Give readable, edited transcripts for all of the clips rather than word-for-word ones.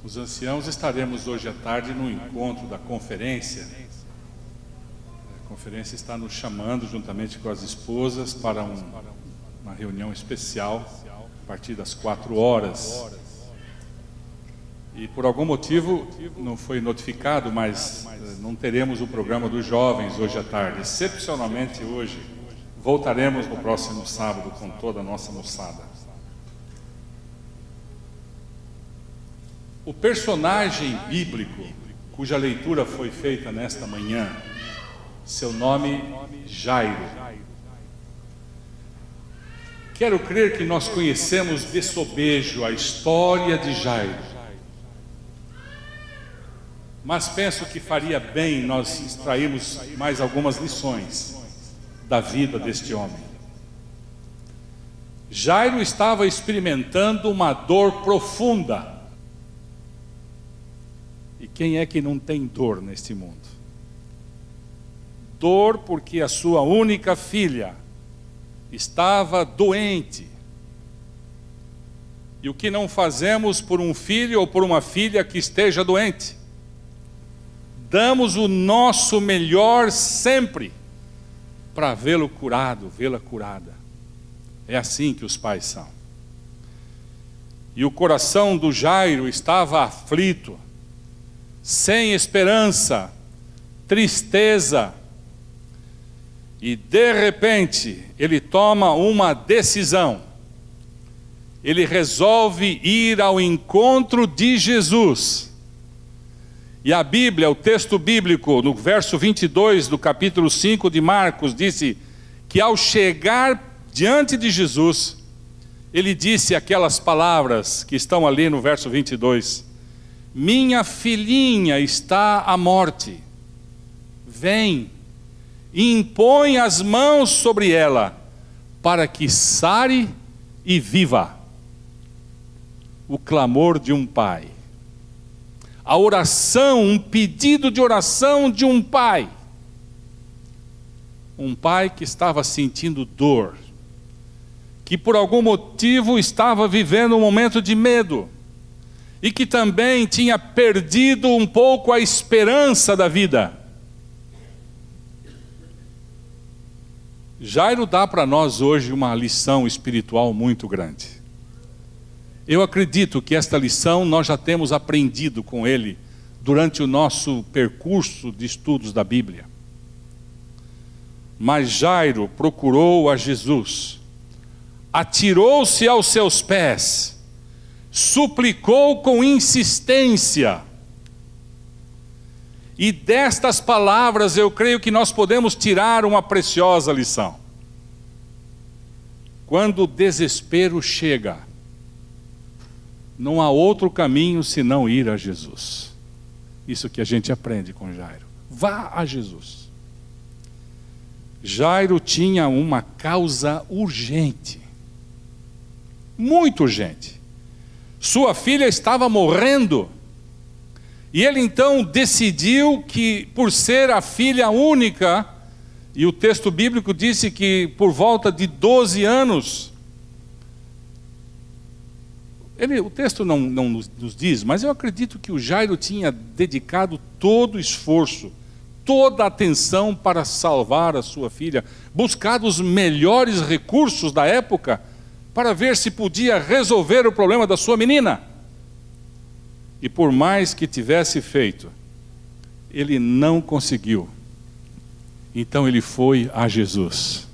Os anciãos estaremos hoje à tarde no encontro da conferência. A conferência está nos chamando, juntamente com as esposas, para uma reunião especial, a partir das 4 horas. E por algum motivo não foi notificado, mas não teremos o programa dos jovens hoje à tarde. Excepcionalmente hoje, voltaremos no próximo sábado com toda a nossa moçada. O personagem bíblico, cuja leitura foi feita nesta manhã, seu nome Jairo. Quero crer que nós conhecemos de sobejo a história de Jairo, mas penso que faria bem nós extrairmos mais algumas lições da vida deste homem. Jairo estava experimentando uma dor profunda. E quem é que não tem dor neste mundo? Dor porque a sua única filha estava doente. E o que não fazemos por um filho ou por uma filha que esteja doente? Damos o nosso melhor sempre para vê-lo curado, vê-la curada. É assim que os pais são. E o coração do Jairo estava aflito, sem esperança, tristeza, e de repente ele toma uma decisão. Ele resolve ir ao encontro de Jesus. E a Bíblia, o texto bíblico, no verso 22 do capítulo 5 de Marcos, disse que ao chegar diante de Jesus, ele disse aquelas palavras que estão ali no verso 22: minha filhinha está à morte, vem, impõe as mãos sobre ela, para que sare e viva. O clamor de um pai, a oração, um pedido de oração de um pai que estava sentindo dor, que por algum motivo estava vivendo um momento de medo, e que também tinha perdido um pouco a esperança da vida. Jairo dá para nós hoje uma lição espiritual muito grande. Eu acredito que esta lição nós já temos aprendido com ele durante o nosso percurso de estudos da Bíblia. Mas Jairo procurou a Jesus, atirou-se aos seus pés, suplicou com insistência. E destas palavras eu creio que nós podemos tirar uma preciosa lição. Quando o desespero chega, não há outro caminho senão ir a Jesus. Isso que a gente aprende com Jairo. Vá a Jesus. Jairo tinha uma causa urgente, muito urgente. Sua filha estava morrendo, e ele então decidiu que, por ser a filha única, e o texto bíblico disse que por volta de 12 anos, o texto não nos diz, mas eu acredito que o Jairo tinha dedicado todo o esforço, toda a atenção para salvar a sua filha, buscado os melhores recursos da época, para ver se podia resolver o problema da sua menina. E por mais que tivesse feito, ele não conseguiu. Então ele foi a Jesus.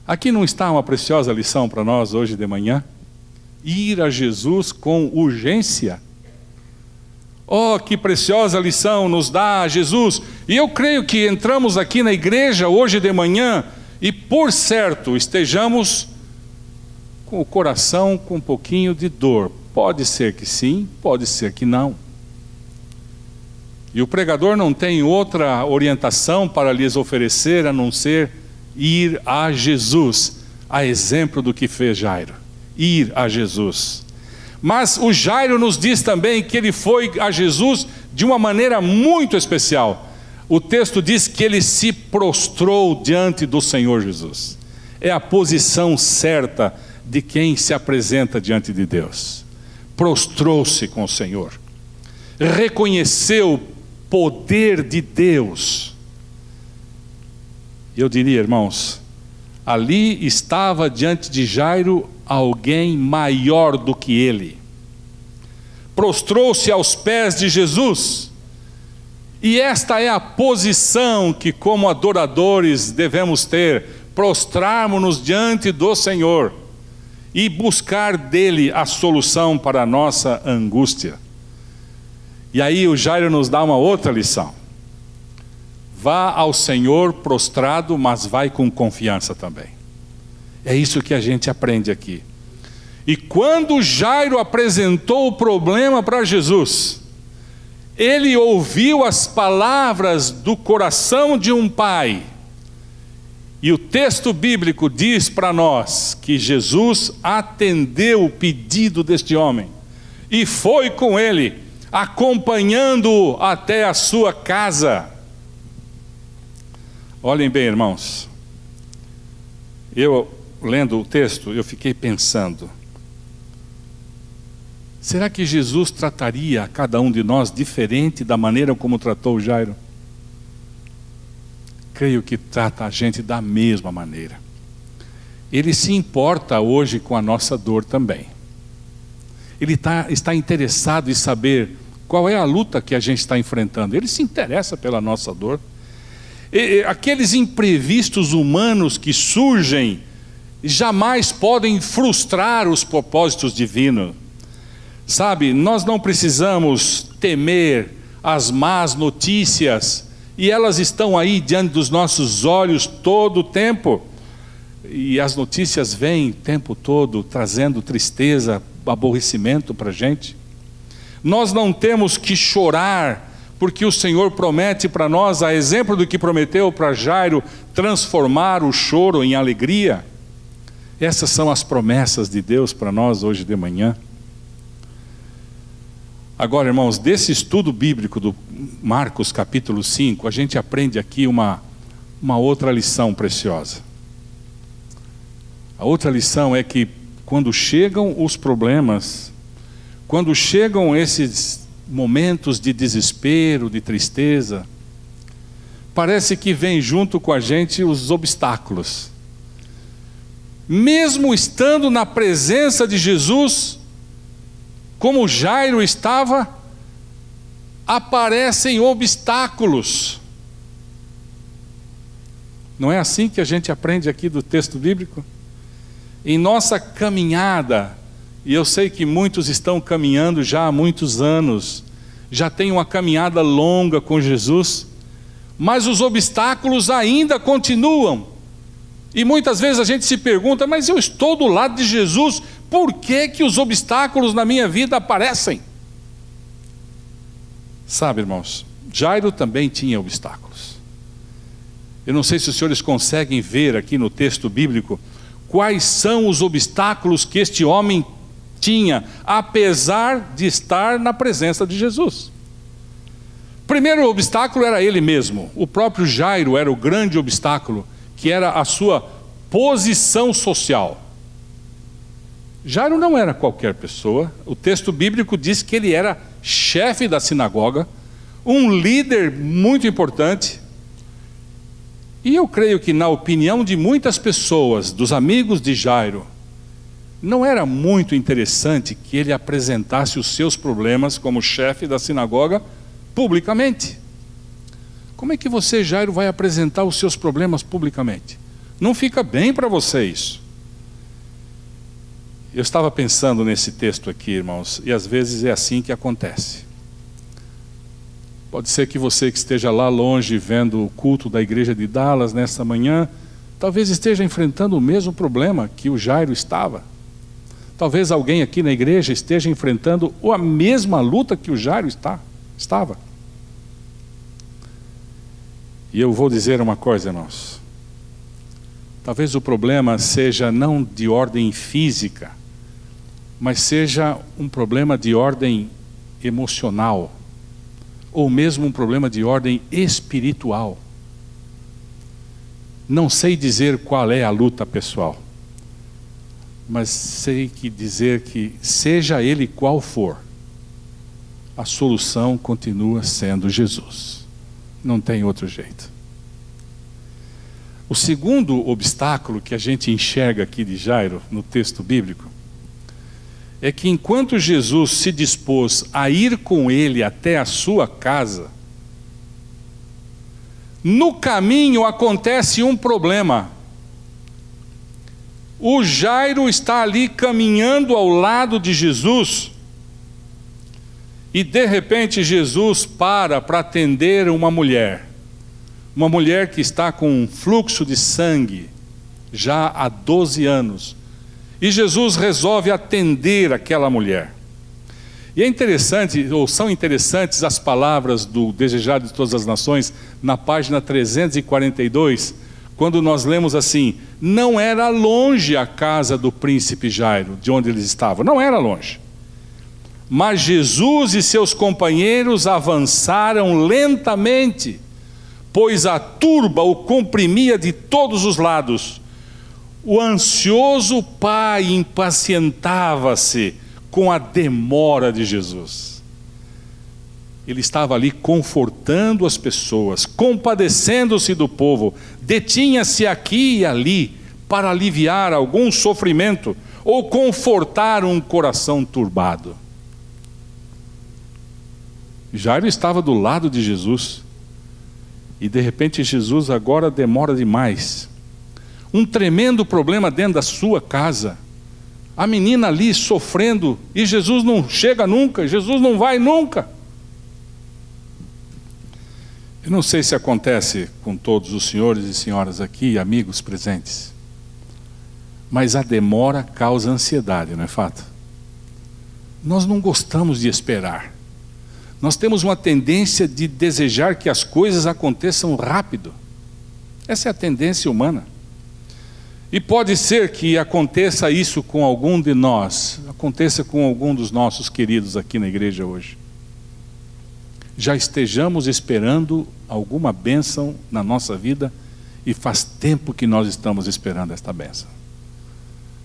Aqui não está uma preciosa lição para nós hoje de manhã? Ir a Jesus com urgência. Oh, que preciosa lição nos dá Jesus. E eu creio que entramos aqui na igreja hoje de manhã e por certo estejamos com o coração com um pouquinho de dor. Pode ser que sim, pode ser que não. E o pregador não tem outra orientação para lhes oferecer a não ser ir a Jesus, a exemplo do que fez Jairo. Ir a Jesus. Mas o Jairo nos diz também que ele foi a Jesus de uma maneira muito especial. O texto diz que ele se prostrou diante do Senhor Jesus. É a posição certa de quem se apresenta diante de Deus. prostrou-se com o Senhor, reconheceu o poder de Deus. Eu diria, irmãos, ali estava diante de Jairo alguém maior do que ele. Prostrou-se aos pés de Jesus, e esta é a posição que, como adoradores, devemos ter: prostrarmos-nos diante do Senhor e buscar dele a solução para a nossa angústia. E aí o Jairo nos dá uma outra lição: vá ao Senhor prostrado, mas vai com confiança também. É isso que a gente aprende aqui. E quando Jairo apresentou o problema para Jesus, ele ouviu as palavras do coração de um pai. E o texto bíblico diz para nós que Jesus atendeu o pedido deste homem e foi com ele, acompanhando-o até a sua casa. Olhem bem, irmãos, eu lendo o texto, eu fiquei pensando: será que Jesus trataria a cada um de nós diferente da maneira como tratou Jairo? Creio que trata a gente da mesma maneira. Ele se importa hoje com a nossa dor também. Ele está interessado em saber qual é a luta que a gente está enfrentando. Ele se interessa pela nossa dor. Aqueles imprevistos humanos que surgem jamais podem frustrar os propósitos divinos. Sabe, nós não precisamos temer as más notícias, e elas estão aí diante dos nossos olhos todo o tempo. E as notícias vêm o tempo todo trazendo tristeza, aborrecimento para a gente. Nós não temos que chorar, porque o Senhor promete para nós, a exemplo do que prometeu para Jairo, transformar o choro em alegria. Essas são as promessas de Deus para nós hoje de manhã. Agora, irmãos, desse estudo bíblico do Marcos capítulo 5, a gente aprende aqui uma outra lição preciosa. A outra lição é que quando chegam os problemas, quando chegam esses momentos de desespero, de tristeza, parece que vem junto com a gente os obstáculos. Mesmo estando na presença de Jesus, como Jairo estava, aparecem obstáculos. Não é assim que a gente aprende aqui do texto bíblico? Em nossa caminhada, e eu sei que muitos estão caminhando já há muitos anos, já tem uma caminhada longa com Jesus, mas os obstáculos ainda continuam. E muitas vezes a gente se pergunta: mas eu estou do lado de Jesus, por que que os obstáculos na minha vida aparecem? Sabe, irmãos, Jairo também tinha obstáculos. Eu não sei se os senhores conseguem ver aqui no texto bíblico quais são os obstáculos que este homem tinha, apesar de estar na presença de Jesus. O primeiro obstáculo era ele mesmo. O próprio Jairo era o grande obstáculo, que era a sua posição social. Jairo não era qualquer pessoa. O texto bíblico diz que ele era chefe da sinagoga, um líder muito importante. E eu creio que, na opinião de muitas pessoas, dos amigos de Jairo, não era muito interessante que ele apresentasse os seus problemas como chefe da sinagoga publicamente. Como é que você, Jairo, vai apresentar os seus problemas publicamente? Não fica bem para você isso. Eu estava pensando nesse texto aqui, irmãos, e às vezes é assim que acontece. Pode ser que você que esteja lá longe vendo o culto da igreja de Dallas nesta manhã, talvez esteja enfrentando o mesmo problema que o Jairo estava. Talvez alguém aqui na igreja esteja enfrentando a mesma luta que o Jairo estava. E eu vou dizer uma coisa, irmãos. Talvez o problema seja não de ordem física, mas seja um problema de ordem emocional, ou mesmo um problema de ordem espiritual. Não sei dizer qual é a luta pessoal. mas sei que dizer que, seja ele qual for, a solução continua sendo Jesus. Não tem outro jeito. O segundo obstáculo que a gente enxerga aqui de Jairo, no texto bíblico, é que enquanto Jesus se dispôs a ir com ele até a sua casa, no caminho acontece um problema. O Jairo está ali caminhando ao lado de Jesus, e de repente Jesus para atender uma mulher que está com um fluxo de sangue já há 12 anos, e Jesus resolve atender aquela mulher. E é interessante, ou são interessantes as palavras do Desejado de Todas as Nações, na página 342, quando nós lemos assim: não era longe a casa do príncipe Jairo, de onde eles estavam, não era longe. Mas Jesus e seus companheiros avançaram lentamente, pois a turba o comprimia de todos os lados. O ansioso pai impacientava-se com a demora de Jesus. Ele estava ali confortando as pessoas, compadecendo-se do povo, detinha-se aqui e ali para aliviar algum sofrimento ou confortar um coração turbado. Jairo estava do lado de Jesus, e de repente Jesus agora demora demais. Um tremendo problema dentro da sua casa. A menina ali sofrendo, e Jesus não chega nunca, Jesus não vai nunca. Eu não sei se acontece com todos os senhores e senhoras aqui, amigos presentes, mas a demora causa ansiedade, não é fato? Nós não gostamos de esperar. Nós temos uma tendência de desejar que as coisas aconteçam rápido. Essa é a tendência humana. E pode ser que aconteça isso com algum de nós, aconteça com algum dos nossos queridos aqui na igreja hoje. Já estejamos esperando alguma bênção na nossa vida, e faz tempo que nós estamos esperando esta bênção.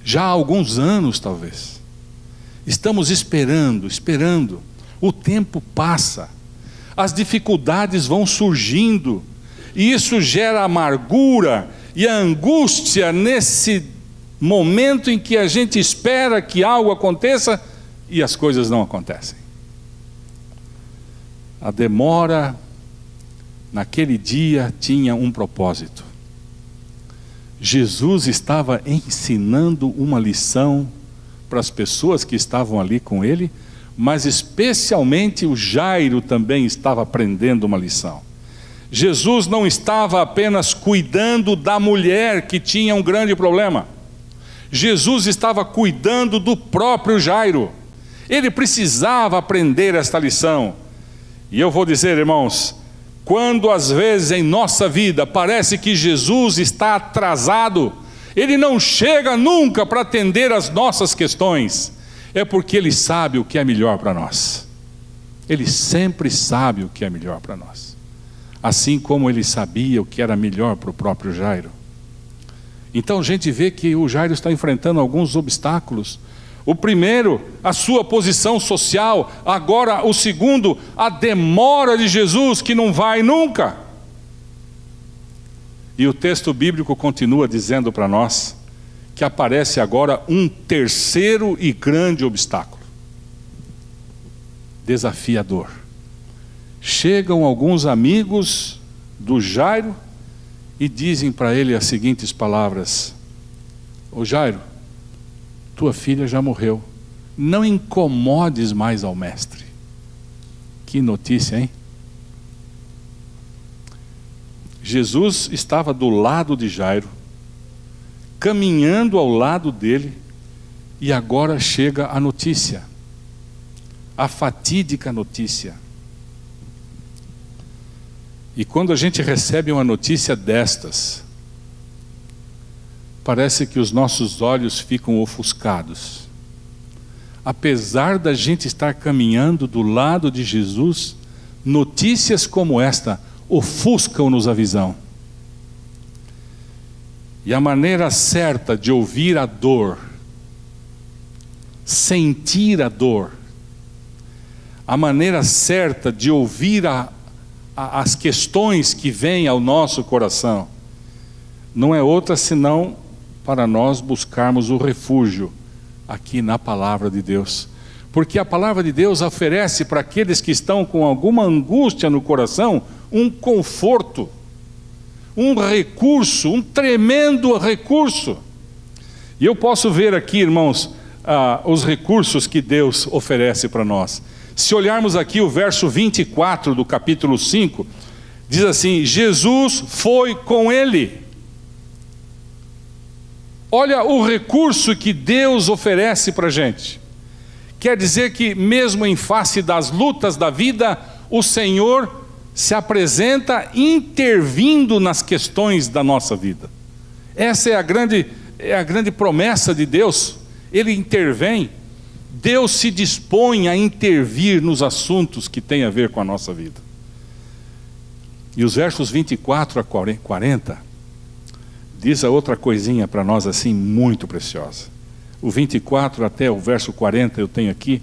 Já há alguns anos talvez. Estamos esperando. O tempo passa, as dificuldades vão surgindo, e isso gera amargura e a angústia nesse momento em que a gente espera que algo aconteça e as coisas não acontecem. A demora naquele dia tinha um propósito. Jesus estava ensinando uma lição para as pessoas que estavam ali com ele, mas especialmente o Jairo também estava aprendendo uma lição. Jesus não estava apenas cuidando da mulher que tinha um grande problema. Jesus estava cuidando do próprio Jairo. Ele precisava aprender esta lição. E eu vou dizer, irmãos, quando às vezes em nossa vida parece que Jesus está atrasado, Ele não chega nunca para atender as nossas questões, é porque Ele sabe o que é melhor para nós. Ele sempre sabe o que é melhor para nós. Assim como Ele sabia o que era melhor para o próprio Jairo. Então a gente vê que o Jairo está enfrentando alguns obstáculos. O primeiro, a sua posição social. Agora o segundo, a demora de Jesus, que não vai nunca. E o texto bíblico continua dizendo para nós que aparece agora um terceiro e grande obstáculo. Desafiador. Chegam alguns amigos do Jairo e dizem para ele as seguintes palavras: ô Jairo, tua filha já morreu, não incomodes mais ao mestre. Que notícia, hein? Jesus estava do lado de Jairo, caminhando ao lado dele, e agora chega a notícia, a fatídica notícia. E quando a gente recebe uma notícia destas, parece que os nossos olhos ficam ofuscados. Apesar da gente estar caminhando do lado de Jesus, notícias como esta ofuscam-nos a visão. E a maneira certa de ouvir a dor sentir a dor, a maneira certa de ouvir as questões que vêm ao nosso coração, não é outra senão para nós buscarmos o refúgio aqui na palavra de Deus. Porque a palavra de Deus oferece para aqueles que estão com alguma angústia no coração, um conforto, um recurso, um tremendo recurso. E eu posso ver aqui, irmãos, os recursos que Deus oferece para nós. Se olharmos aqui o verso 24 do capítulo 5, diz assim: Jesus foi com ele. Olha o recurso que Deus oferece para a gente. Quer dizer que mesmo em face das lutas da vida, o Senhor se apresenta intervindo nas questões da nossa vida. Essa é a grande promessa de Deus. Ele intervém. Deus se dispõe a intervir nos assuntos que têm a ver com a nossa vida. E os versos 24 a 40 diz a outra coisinha para nós assim muito preciosa. O 24 até o verso 40 eu tenho aqui.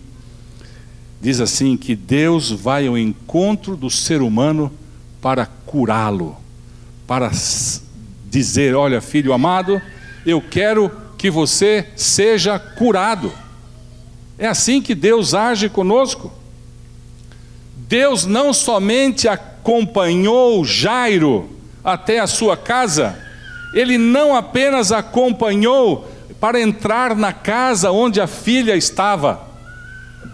Diz assim que Deus vai ao encontro do ser humano para curá-lo. Para dizer: olha, filho amado, eu quero que você seja curado. É assim que Deus age conosco. Deus não somente acompanhou Jairo até a sua casa, Ele não apenas acompanhou para entrar na casa onde a filha estava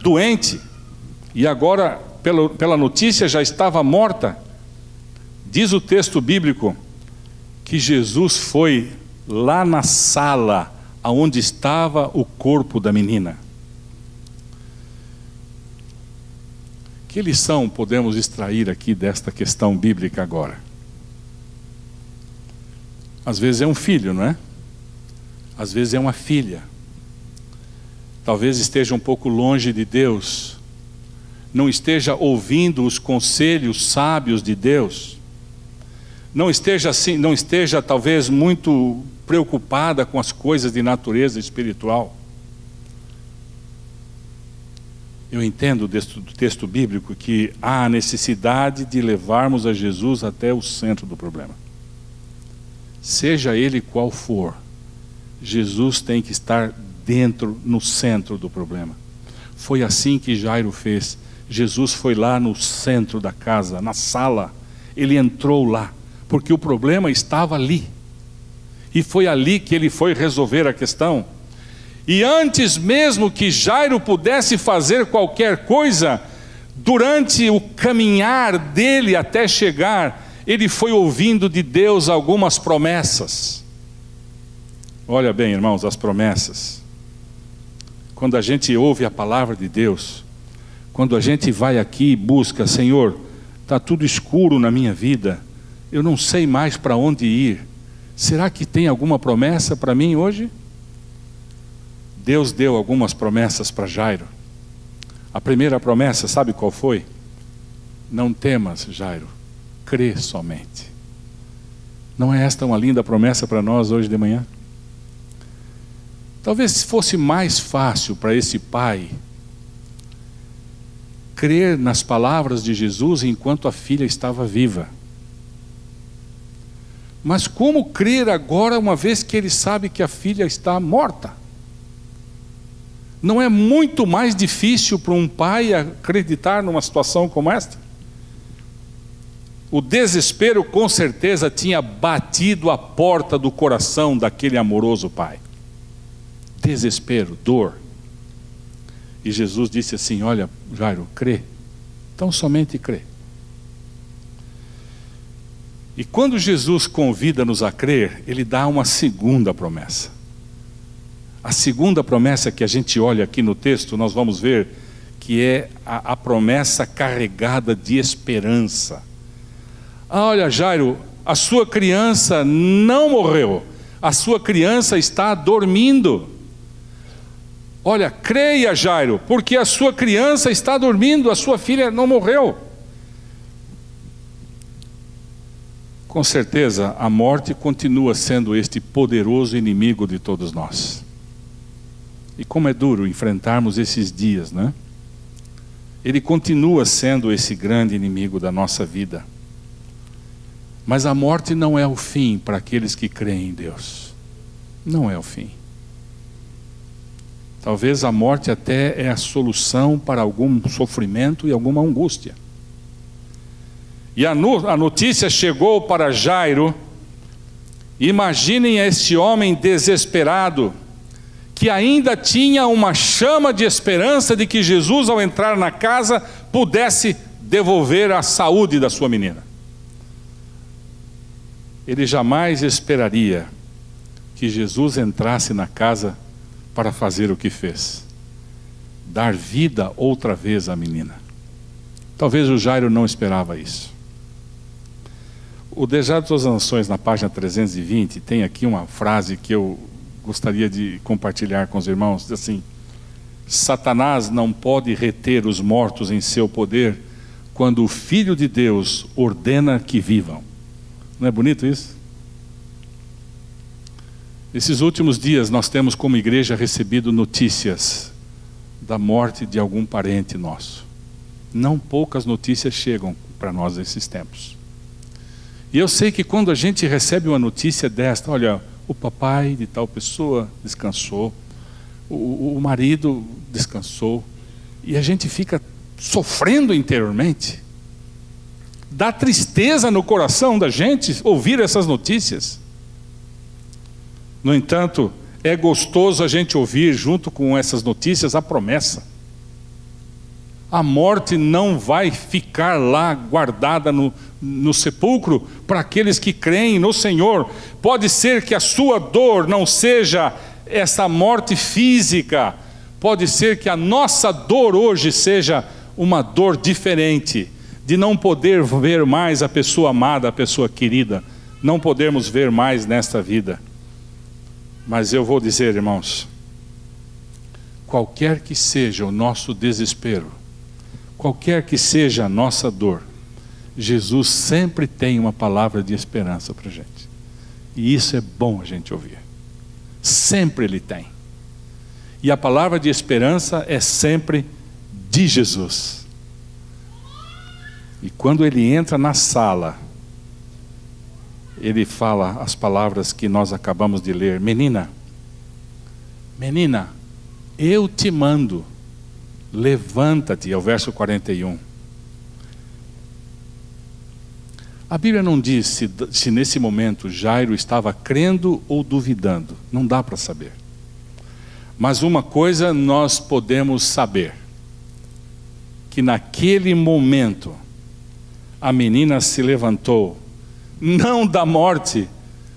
doente, e agora, pela notícia, já estava morta. Diz o texto bíblico que Jesus foi lá na sala onde estava o corpo da menina. Que lição podemos extrair aqui desta questão bíblica agora? Às vezes é um filho, não é? Às vezes é uma filha. Talvez esteja um pouco longe de Deus, não esteja ouvindo os conselhos sábios de Deus, não esteja talvez muito preocupada com as coisas de natureza espiritual. Eu entendo do texto bíblico que há a necessidade de levarmos a Jesus até o centro do problema. Seja ele qual for, Jesus tem que estar no centro do problema. Foi assim que Jairo fez. Jesus foi lá no centro da casa, na sala. Ele entrou lá, porque o problema estava ali. E foi ali que ele foi resolver a questão. E antes mesmo que Jairo pudesse fazer qualquer coisa, durante o caminhar dele até chegar, ele foi ouvindo de Deus algumas promessas. Olha bem, irmãos, as promessas. Quando a gente ouve a palavra de Deus, quando a gente vai aqui e busca: Senhor, está tudo escuro na minha vida, eu não sei mais para onde ir, será que tem alguma promessa para mim hoje? Deus deu algumas promessas para Jairo. A primeira promessa, sabe qual foi? Não temas, Jairo, crê somente. Não é esta uma linda promessa para nós hoje de manhã? Talvez fosse mais fácil para esse pai crer nas palavras de Jesus enquanto a filha estava viva. Mas como crer agora, uma vez que ele sabe que a filha está morta? Não é muito mais difícil para um pai acreditar numa situação como esta? O desespero com certeza tinha batido a porta do coração daquele amoroso pai. Desespero, dor. E Jesus disse assim: olha, Jairo, crê. Então somente crê. E quando Jesus convida-nos a crer, Ele dá uma segunda promessa. A segunda promessa que a gente olha aqui no texto, nós vamos ver que é a promessa carregada de esperança. Olha, Jairo, a sua criança não morreu, a sua criança está dormindo. Olha, creia, Jairo, porque a sua criança está dormindo, a sua filha não morreu. Com certeza, a morte continua sendo este poderoso inimigo de todos nós. E como é duro enfrentarmos esses dias, né? Ele continua sendo esse grande inimigo da nossa vida. Mas a morte não é o fim para aqueles que creem em Deus. Não é o fim. Talvez a morte até é a solução para algum sofrimento e alguma angústia. E a notícia chegou para Jairo. Imaginem esse homem desesperado, que ainda tinha uma chama de esperança de que Jesus, ao entrar na casa, pudesse devolver a saúde da sua menina. Ele jamais esperaria que Jesus entrasse na casa para fazer o que fez: dar vida outra vez à menina. Talvez o Jairo não esperava isso. O Desejo das Nações, na página 320, tem aqui uma frase que eu gostaria de compartilhar com os irmãos. Diz assim: Satanás não pode reter os mortos em seu poder quando o Filho de Deus ordena que vivam. Não é bonito isso? Esses últimos dias nós temos como igreja recebido notícias da morte de algum parente nosso. Não poucas notícias chegam para nós nesses tempos. E eu sei que quando a gente recebe uma notícia desta, olha, o papai de tal pessoa descansou, o marido descansou, e a gente fica sofrendo interiormente. Dá tristeza no coração da gente ouvir essas notícias. No entanto, é gostoso a gente ouvir junto com essas notícias a promessa. A morte não vai ficar lá guardada no sepulcro para aqueles que creem no Senhor. Pode ser que a sua dor não seja essa morte física. Pode ser que a nossa dor hoje seja uma dor diferente, de não poder ver mais a pessoa amada, a pessoa querida, não podermos ver mais nesta vida. Mas eu vou dizer, irmãos, qualquer que seja o nosso desespero, qualquer que seja a nossa dor, Jesus sempre tem uma palavra de esperança para a gente. E isso é bom a gente ouvir. Sempre Ele tem. E a palavra de esperança é sempre de Jesus. E quando Ele entra na sala, Ele fala as palavras que nós acabamos de ler: menina, menina, eu te mando, levanta-te, é o verso 41. A Bíblia não diz se nesse momento Jairo estava crendo ou duvidando, não dá para saber. Mas uma coisa nós podemos saber, que naquele momento a menina se levantou, não da morte,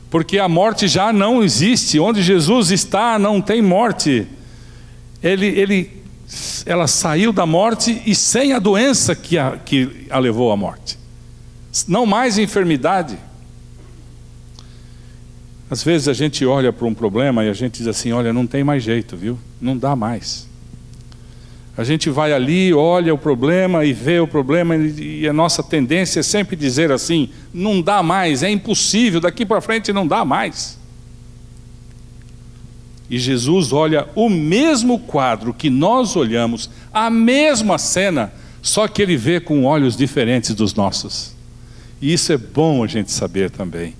porque a morte já não existe, onde Jesus está não tem morte. Ela saiu da morte e sem a doença que a levou à morte. Não mais enfermidade. Às vezes a gente olha para um problema e a gente diz assim: olha, não tem mais jeito, viu? Não dá mais. A gente vai ali, olha o problema e vê o problema, e a nossa tendência é sempre dizer assim: não dá mais, é impossível, daqui para frente não dá mais. E Jesus olha o mesmo quadro que nós olhamos, a mesma cena, só que Ele vê com olhos diferentes dos nossos. E isso é bom a gente saber também.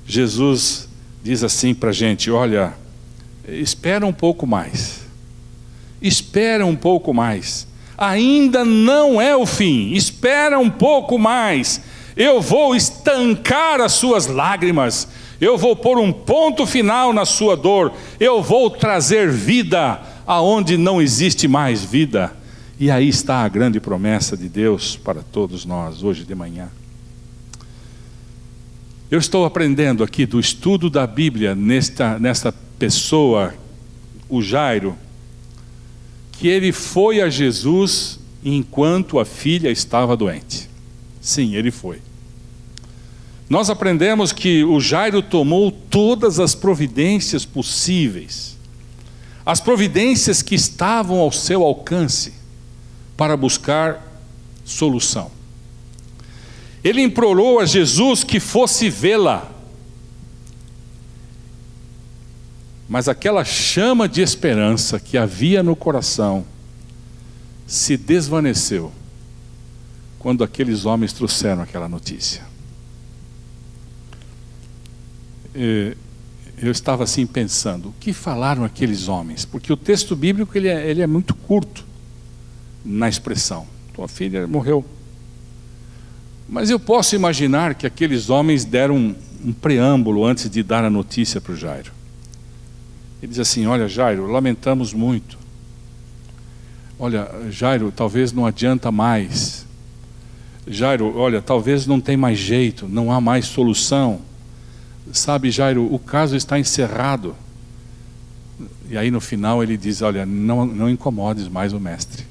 Jesus diz assim para a gente: olha, espera um pouco mais. Espera um pouco mais. Ainda não é o fim. Espera um pouco mais. Eu vou estancar as suas lágrimas. Eu vou pôr um ponto final na sua dor. Eu vou trazer vida aonde não existe mais vida. E aí está a grande promessa de Deus para todos nós hoje de manhã. Eu estou aprendendo aqui do estudo da Bíblia nesta pessoa, o Jairo, que ele foi a Jesus enquanto a filha estava doente. Sim, ele foi. Nós aprendemos que o Jairo tomou todas as providências possíveis, as providências que estavam ao seu alcance, para buscar solução. Ele implorou a Jesus que fosse vê-la. Mas aquela chama de esperança que havia no coração se desvaneceu quando aqueles homens trouxeram aquela notícia. Eu estava assim pensando, o que falaram aqueles homens? Porque o texto bíblico ele é muito curto na expressão. Tua filha morreu. Mas eu posso imaginar que aqueles homens deram um preâmbulo antes de dar a notícia para o Jairo. Ele diz assim: olha, Jairo, lamentamos muito. Olha, Jairo, talvez não adianta mais. Jairo, olha, talvez não tem mais jeito, não há mais solução. Sabe, Jairo, o caso está encerrado. E aí no final ele diz: olha, não incomodes mais o mestre.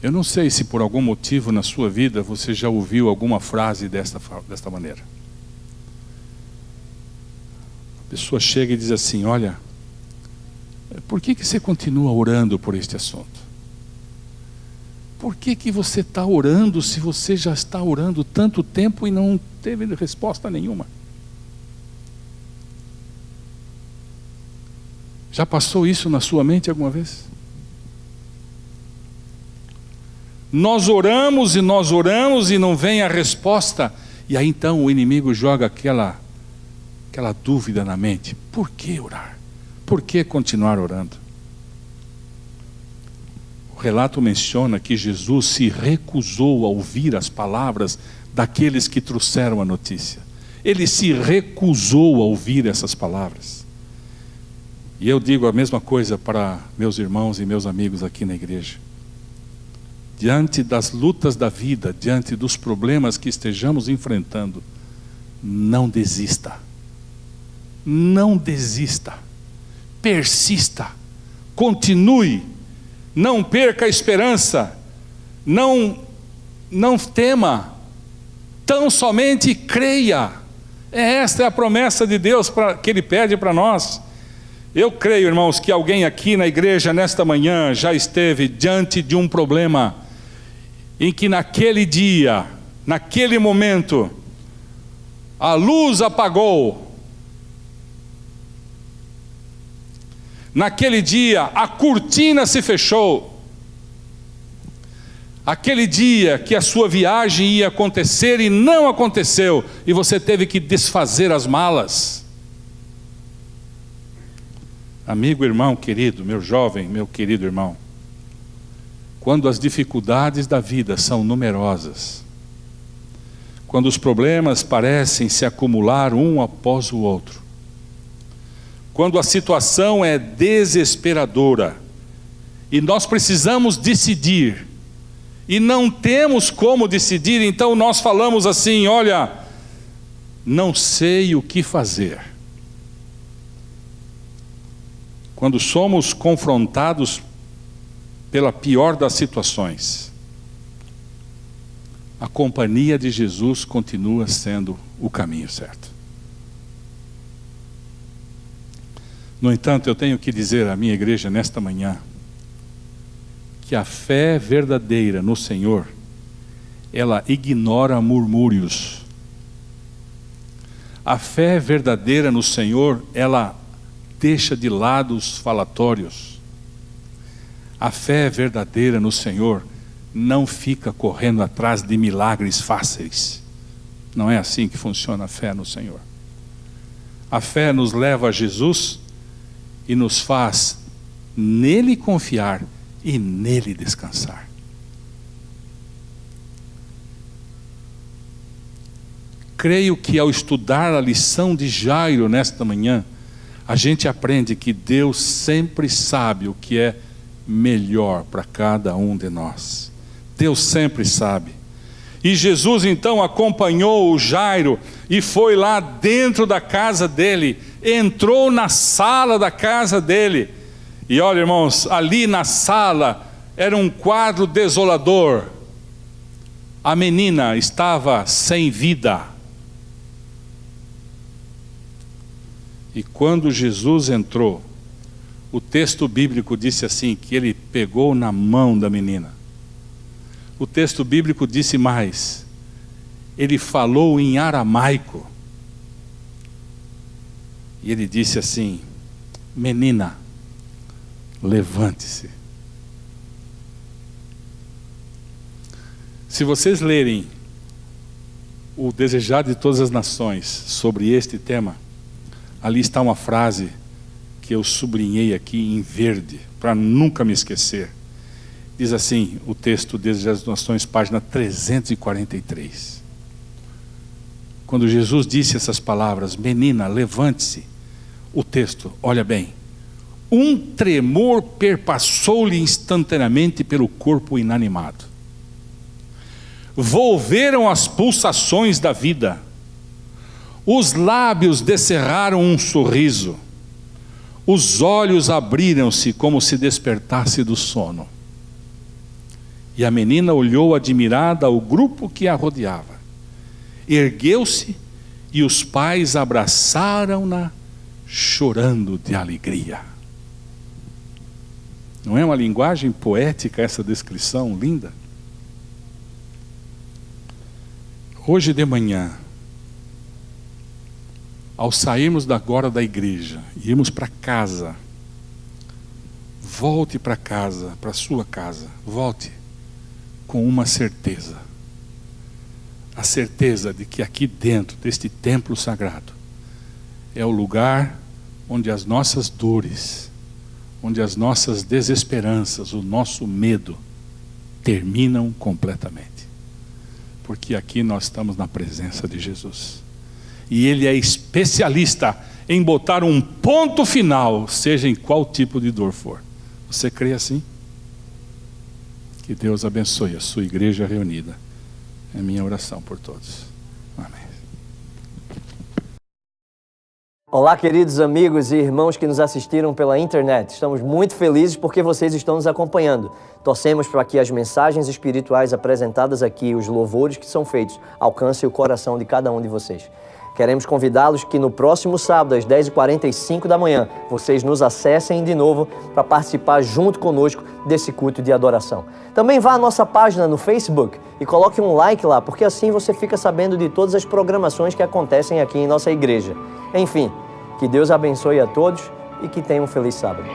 Eu não sei se por algum motivo na sua vida você já ouviu alguma frase desta maneira. A pessoa chega e diz assim: olha, por que você continua orando por este assunto? Por que você está orando se você já está orando tanto tempo e não teve resposta nenhuma? Já passou isso na sua mente alguma vez? Nós oramos e não vem a resposta. E aí então o inimigo joga aquela dúvida na mente. Por que orar? Por que continuar orando? O relato menciona que Jesus se recusou a ouvir as palavras daqueles que trouxeram a notícia. Ele se recusou a ouvir essas palavras. E eu digo a mesma coisa para meus irmãos e meus amigos aqui na igreja. Diante das lutas da vida, diante dos problemas que estejamos enfrentando, não desista. Não desista. Persista. Continue. Não perca a esperança. Não tema. Tão somente creia. Esta é a promessa de Deus que Ele pede para nós. Eu creio, irmãos, que alguém aqui na igreja nesta manhã já esteve diante de um problema em que naquele dia, naquele momento, a luz apagou. Naquele dia, a cortina se fechou. Aquele dia que a sua viagem ia acontecer e não aconteceu, e você teve que desfazer as malas. Amigo, irmão querido, meu jovem, meu querido irmão, quando as dificuldades da vida são numerosas, quando os problemas parecem se acumular um após o outro, quando a situação é desesperadora, e nós precisamos decidir, e não temos como decidir, então nós falamos assim: olha, não sei o que fazer. Quando somos confrontados pela pior das situações, a companhia de Jesus continua sendo o caminho certo. No entanto, eu tenho que dizer à minha igreja nesta manhã, que a fé verdadeira no Senhor, ela ignora murmúrios. A fé verdadeira no Senhor, ela deixa de lado os falatórios. A fé verdadeira no Senhor não fica correndo atrás de milagres fáceis. Não é assim que funciona a fé no Senhor. A fé nos leva a Jesus e nos faz nele confiar e nele descansar. Creio que ao estudar a lição de Jairo nesta manhã, a gente aprende que Deus sempre sabe o que é melhor para cada um de nós. Deus sempre sabe. E Jesus então acompanhou o Jairo e foi lá dentro da casa dele, entrou na sala da casa dele. E olha, irmãos, ali na sala era um quadro desolador. A menina estava sem vida. E quando Jesus entrou, o texto bíblico disse assim, que ele pegou na mão da menina. O texto bíblico disse mais, ele falou em aramaico. E ele disse assim: menina, levante-se. Se vocês lerem o Desejado de Todas as Nações sobre este tema, ali está uma frase que eu sublinhei aqui em verde, para nunca me esquecer. Diz assim, o texto Desejado das Nações, página 343. Quando Jesus disse essas palavras, menina, levante-se, o texto, olha bem, um tremor perpassou-lhe instantaneamente pelo corpo inanimado. Volveram as pulsações da vida, os lábios descerraram um sorriso, os olhos abriram-se como se despertasse do sono. E a menina olhou admirada ao grupo que a rodeava. Ergueu-se e os pais abraçaram-na, chorando de alegria. Não é uma linguagem poética essa descrição linda? Hoje de manhã, ao sairmos agora da igreja e irmos para casa, volte para casa, para a sua casa, volte com uma certeza. A certeza de que aqui dentro deste templo sagrado é o lugar onde as nossas dores, onde as nossas desesperanças, o nosso medo terminam completamente. Porque aqui nós estamos na presença de Jesus. E Ele é especialista em botar um ponto final, seja em qual tipo de dor for. Você crê assim? Que Deus abençoe a sua igreja reunida. É minha oração por todos. Amém. Olá, queridos amigos e irmãos que nos assistiram pela internet. Estamos muito felizes porque vocês estão nos acompanhando. Torcemos para que as mensagens espirituais apresentadas aqui, os louvores que são feitos, alcancem o coração de cada um de vocês. Queremos convidá-los que no próximo sábado, às 10h45 da manhã, vocês nos acessem de novo para participar junto conosco desse culto de adoração. Também vá à nossa página no Facebook e coloque um like lá, porque assim você fica sabendo de todas as programações que acontecem aqui em nossa igreja. Enfim, que Deus abençoe a todos e que tenham um feliz sábado.